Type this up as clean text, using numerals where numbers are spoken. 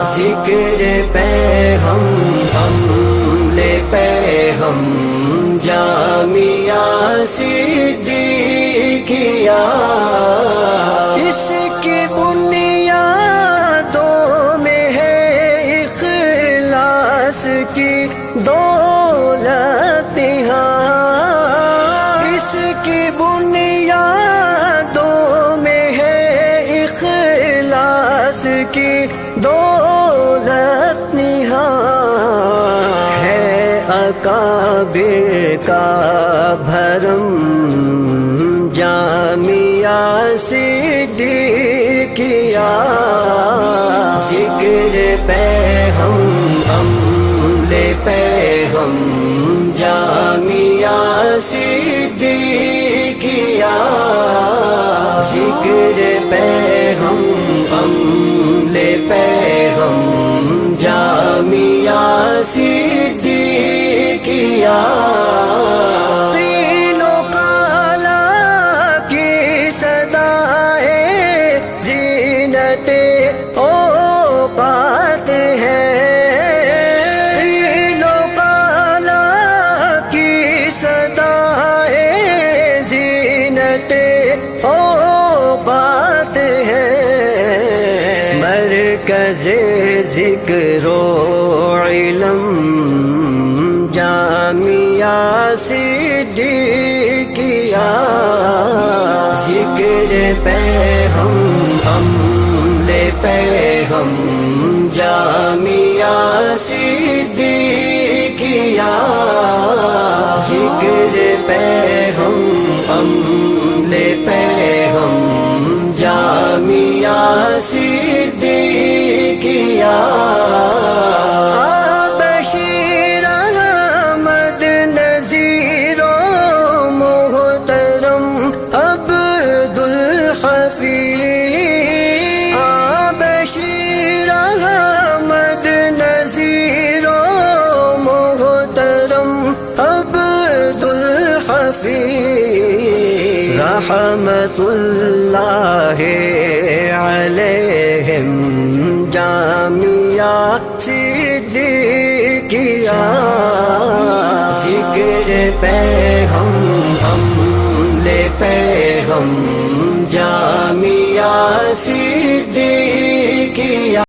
ذکر پہ ہم لے پہ ہم جامعہ صدیقیہ، اس کی بنیادوں میں ہے اخلاص کی دولت نہاں، اس کی بنیادوں میں ہے اخلاص کی دولت نہاں، ہے اکابر کا بھرم جامعہ صدیقیہ، ذکر پہ ہم لے پہ ہم جامعہ صدیقیہ، ذکر پہ ہم لے پہ ہم جامعہ صدیقیہ، تینوں کالا کی صدائے زینت اوقات ہے، تینوں کالا کی صدائے زینت اوقات ہے، مرکز ذکر و علم جامعہ صدیقیہ، ذکر پہ ہم لے پہ ہم جامعہ صدیقیہ، ذکر پہ ہم لے پہ ہم جامعہ صدیقیہ، بشیر احمد نذیر و محترم عبد الحفیظ، بشیر احمد نذیر و محترم عبد الحفیظ، رحمت اللہ علیہم جامعہ صدیقیہ، ذکر پہ ہم لے پہ ہم جامعہ صدیقیہ۔